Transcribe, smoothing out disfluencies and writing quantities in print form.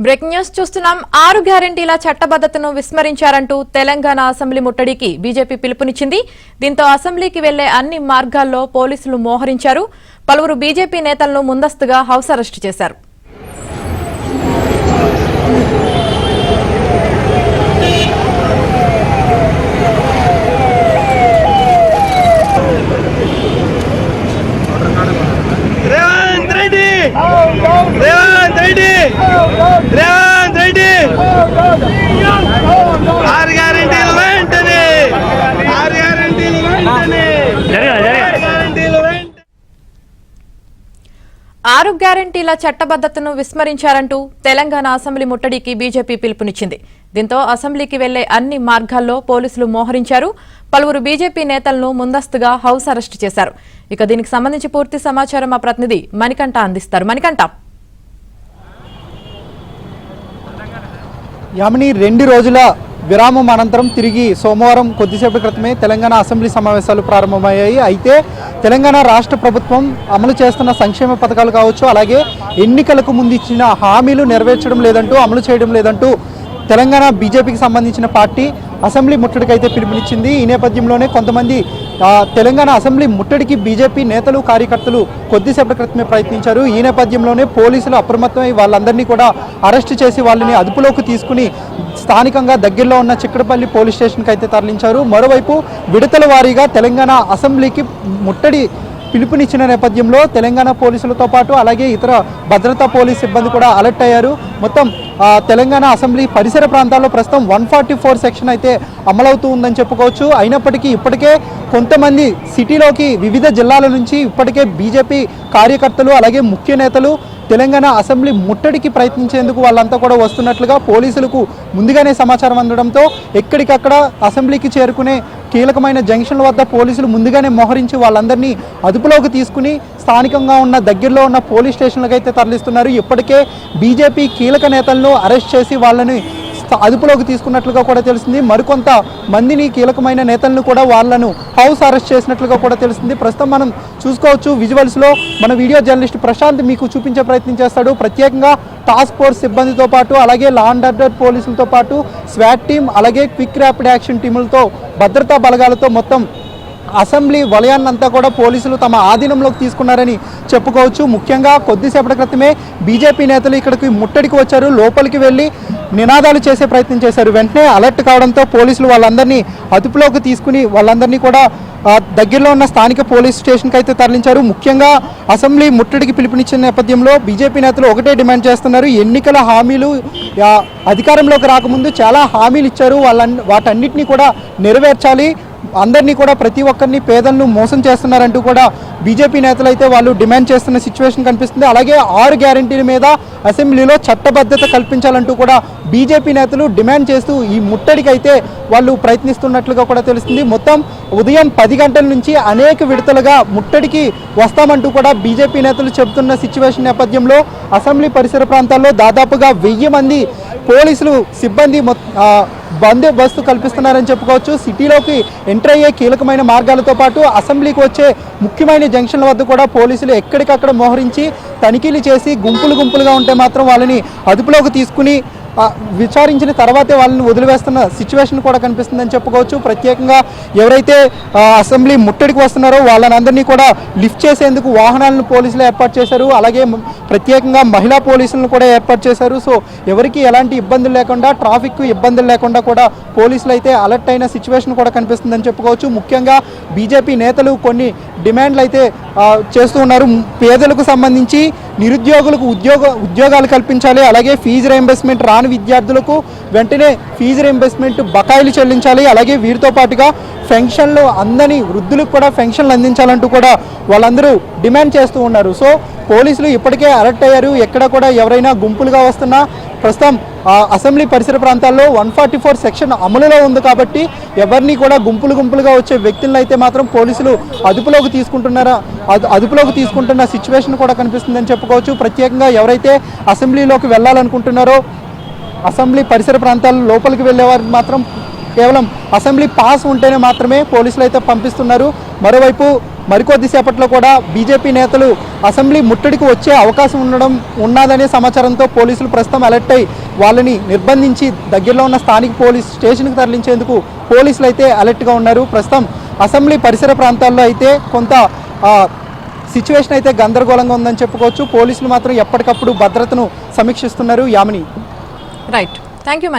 Breaking news చూస్తున్నాం. 6 గ్యారెంటీల చట్టబద్ధతను విస్మరించారంటూ Telangana assembly ముట్టడికి BJP పిలుపునిచ్చింది. దీంతో అసెంబ్లీకి వెళ్లే అన్ని మార్గాల్లో పోలీసులు మోహరించారు. పలువురు బీజేపీ నేతలను ముందస్తుగా హౌస్ అరెస్టు చేశారు. ఆరు గ్యారెంటీల చట్టబద్ధతను విస్మరించారంటూ తెలంగాణ అసెంబ్లీ ముట్టడికి బీజేపీ పిలుపునిచ్చింది. దీంతో అసెంబ్లీకి వెళ్లే అన్ని మార్గాల్లో పోలీసులు మోహరించారు. పలువురు బీజేపీ నేతలను ముందస్తుగా హౌస్ అరెస్టు చేశారు. ఇక దీనికి సంబంధించి పూర్తి సమాచారం మా ప్రతినిధి మణికంఠ అందిస్తారు. మణికంఠ, యామిని 2 రోజుల విరామం అనంతరం తిరిగి సోమవారం కొద్దిసేపటి క్రితమే తెలంగాణ అసెంబ్లీ సమావేశాలు ప్రారంభమయ్యాయి. అయితే తెలంగాణ రాష్ట్ర ప్రభుత్వం అమలు చేస్తున్న సంక్షేమ పథకాలు కావచ్చు, అలాగే ఎన్నికలకు ముందు ఇచ్చిన హామీలు నెరవేర్చడం లేదంటూ, అమలు చేయడం లేదంటూ తెలంగాణ బీజేపీకి సంబంధించిన పార్టీ అసెంబ్లీ ముట్టడికి అయితే పిలుపునిచ్చింది. ఈ నేపథ్యంలోనే కొంతమంది తెలంగాణ అసెంబ్లీ ముట్టడికి బీజేపీ నేతలు, కార్యకర్తలు కొద్దిసేపటి క్రితమే ప్రయత్నించారు. ఈ నేపథ్యంలోనే పోలీసులు అప్రమత్తమై వాళ్ళందరినీ కూడా అరెస్టు చేసి వాళ్ళని అదుపులోకి తీసుకుని స్థానికంగా దగ్గరలో ఉన్న చిక్కడపల్లి పోలీస్ స్టేషన్కి అయితే తరలించారు. మరోవైపు విడతల వారీగా తెలంగాణ అసెంబ్లీకి ముట్టడి పిలుపునిచ్చిన నేపథ్యంలో తెలంగాణ పోలీసులతో పాటు అలాగే ఇతర భద్రతా పోలీస్ సిబ్బంది కూడా అలర్ట్ అయ్యారు. మొత్తం తెలంగాణ అసెంబ్లీ పరిసర ప్రాంతాల్లో ప్రస్తుతం 144 సెక్షన్ అయితే అమలవుతూ ఉందని చెప్పుకోవచ్చు. అయినప్పటికీ ఇప్పటికే కొంతమంది సిటీలోకి వివిధ జిల్లాల నుంచి ఇప్పటికే బీజేపీ కార్యకర్తలు అలాగే ముఖ్య నేతలు తెలంగాణ అసెంబ్లీ ముట్టడికి ప్రయత్నించేందుకు వాళ్ళంతా కూడా వస్తున్నట్లుగా పోలీసులకు ముందుగానే సమాచారం అందడంతో ఎక్కడికక్కడ అసెంబ్లీకి చేరుకునే కీలకమైన జంక్షన్ల వద్ద పోలీసులు ముందుగానే మోహరించి వాళ్ళందరినీ అదుపులోకి తీసుకుని స్థానికంగా ఉన్న దగ్గరలో ఉన్న పోలీస్ స్టేషన్లకు అయితే తరలిస్తున్నారు. ఇప్పటికే బీజేపీ కీలక నేతలను అరెస్ట్ చేసి వాళ్ళని అదుపులోకి తీసుకున్నట్లుగా కూడా తెలిసింది. మరికొంత మందిని కీలకమైన నేతలను కూడా వాళ్ళను హౌస్ అరెస్ట్ చేసినట్లుగా కూడా తెలిసింది. ప్రస్తుతం మనం చూసుకోవచ్చు విజువల్స్లో మన వీడియో జర్నలిస్ట్ ప్రశాంత్ మీకు చూపించే ప్రయత్నం చేస్తాడు. ప్రత్యేకంగా టాస్క్ ఫోర్స్ సిబ్బందితో పాటు అలాగే లా అండ్ ఆర్డర్ పోలీసులతో పాటు స్వాట్ టీం అలాగే క్విక్ ర్యాపిడ్ యాక్షన్ టీములతో భద్రతా బలగాలతో మొత్తం అసెంబ్లీ వలయాన్నంతా కూడా పోలీసులు తమ ఆధీనంలోకి తీసుకున్నారని చెప్పుకోవచ్చు. ముఖ్యంగా కొద్దిసేపటి క్రితమే బీజేపీ నేతలు ఇక్కడికి ముట్టడికి వచ్చారు. లోపలికి వెళ్ళి నినాదాలు చేసే ప్రయత్నం చేశారు. వెంటనే అలర్ట్ కావడంతో పోలీసులు వాళ్ళందరినీ అదుపులోకి తీసుకుని వాళ్ళందరినీ కూడా దగ్గరలో ఉన్న స్థానిక పోలీస్ స్టేషన్కి అయితే తరలించారు. ముఖ్యంగా అసెంబ్లీ ముట్టడికి పిలుపునిచ్చిన నేపథ్యంలో బీజేపీ నేతలు ఒకటే డిమాండ్ చేస్తున్నారు. ఎన్నికల హామీలు అధికారంలోకి రాకముందు చాలా హామీలు ఇచ్చారు, వాటన్నిటినీ కూడా నెరవేర్చాలి, అందరినీ కూడా ప్రతి ఒక్కరిని పేదలను మోసం చేస్తున్నారంటూ కూడా బీజేపీ నేతలు అయితే వాళ్ళు డిమాండ్ చేస్తున్న సిచ్యువేషన్ కనిపిస్తుంది. అలాగే 6 గ్యారెంటీల మీద అసెంబ్లీలో చట్టబద్ధత కల్పించాలంటూ కూడా బీజేపీ నేతలు డిమాండ్ చేస్తూ ఈ ముట్టడికి అయితే వాళ్ళు ప్రయత్నిస్తున్నట్లుగా కూడా తెలుస్తుంది. మొత్తం ఉదయం 10 గంటల నుంచి అనేక విడతలుగా ముట్టడికి వస్తామంటూ కూడా బీజేపీ నేతలు చెబుతున్న సిచ్యువేషన్ నేపథ్యంలో అసెంబ్లీ పరిసర ప్రాంతాల్లో దాదాపుగా 1000 మంది పోలీసులు సిబ్బంది బందోబస్తు కల్పిస్తున్నారని చెప్పుకోవచ్చు. సిటీలోకి ఎంటర్ అయ్యే కీలకమైన మార్గాలతో పాటు అసెంబ్లీకి వచ్చే ముఖ్యమైన జంక్షన్ల వద్ద కూడా పోలీసులు ఎక్కడికక్కడ మోహరించి తనిఖీలు చేసి గుంపులుగా ఉంటే మాత్రం వాళ్ళని అదుపులోకి తీసుకుని విచారించిన తర్వాతే వాళ్ళని వదిలివేస్తున్న సిచ్యువేషన్ కూడా కనిపిస్తుందని చెప్పుకోవచ్చు. ప్రత్యేకంగా ఎవరైతే అసెంబ్లీ ముట్టడికి వస్తున్నారో వాళ్ళని కూడా లిఫ్ట్ చేసేందుకు వాహనాలను పోలీసులు ఏర్పాటు చేశారు. అలాగే ప్రత్యేకంగా మహిళా పోలీసులను కూడా ఏర్పాటు చేశారు. సో ఎవరికి ఎలాంటి ఇబ్బందులు లేకుండా, ట్రాఫిక్ ఇబ్బందులు లేకుండా కూడా పోలీసులు అయితే అలర్ట్ అయిన సిచ్యువేషన్ కూడా కనిపిస్తుందని చెప్పుకోవచ్చు. ముఖ్యంగా బీజేపీ నేతలు కొన్ని డిమాండ్లు అయితే చేస్తూ ఉన్నారు. పేదలకు సంబంధించి నిరుద్యోగులకు ఉద్యోగాలు కల్పించాలి, అలాగే ఫీజు రీయింబర్స్మెంట్ రాని విద్యార్థులకు వెంటనే ఫీజు రీయింబర్స్మెంట్ బకాయిలు చెల్లించాలి, అలాగే వీరితో పాటుగా పెన్షన్లు అందని వృద్ధులకు కూడా పెన్షన్లు అందించాలంటూ కూడా వాళ్ళందరూ డిమాండ్ చేస్తూ ఉన్నారు. సో పోలీసులు ఇప్పటికే అలర్ట్ అయ్యారు. ఎక్కడ కూడా ఎవరైనా గుంపులుగా వస్తున్నా ప్రస్తుతం అసెంబ్లీ పరిసర ప్రాంతాల్లో 144 సెక్షన్ అమలులో ఉంది కాబట్టి ఎవరిని కూడా గుంపులుగా వచ్చే వ్యక్తులను అయితే మాత్రం పోలీసులు అదుపులోకి తీసుకుంటున్న సిచ్యువేషన్ కూడా కనిపిస్తుందని చెప్పుకోవచ్చు. ప్రత్యేకంగా ఎవరైతే అసెంబ్లీలోకి వెళ్ళాలనుకుంటున్నారో అసెంబ్లీ పరిసర ప్రాంతాల లోపలికి వెళ్ళే వారికి మాత్రం కేవలం అసెంబ్లీ పాస్ ఉంటేనే మాత్రమే పోలీసులు అయితే పంపిస్తున్నారు. మరోవైపు మరికొద్దిసేపట్లో కూడా బీజేపీ నేతలు అసెంబ్లీ ముట్టడికి వచ్చే అవకాశం ఉన్నదనే సమాచారంతో పోలీసులు ప్రస్తుతం అలర్ట్ అయి వాళ్ళని నిర్బంధించి దగ్గరలో ఉన్న స్థానిక పోలీస్ స్టేషన్కి తరలించేందుకు పోలీసులు అయితే అలర్ట్గా ఉన్నారు. ప్రస్తుతం అసెంబ్లీ పరిసర ప్రాంతాల్లో అయితే కొంత సిచ్యువేషన్ అయితే గందరగోళంగా ఉందని చెప్పుకోవచ్చు. పోలీసులు మాత్రం ఎప్పటికప్పుడు భద్రతను సమీక్షిస్తున్నారు. యామిని. Right, thank you.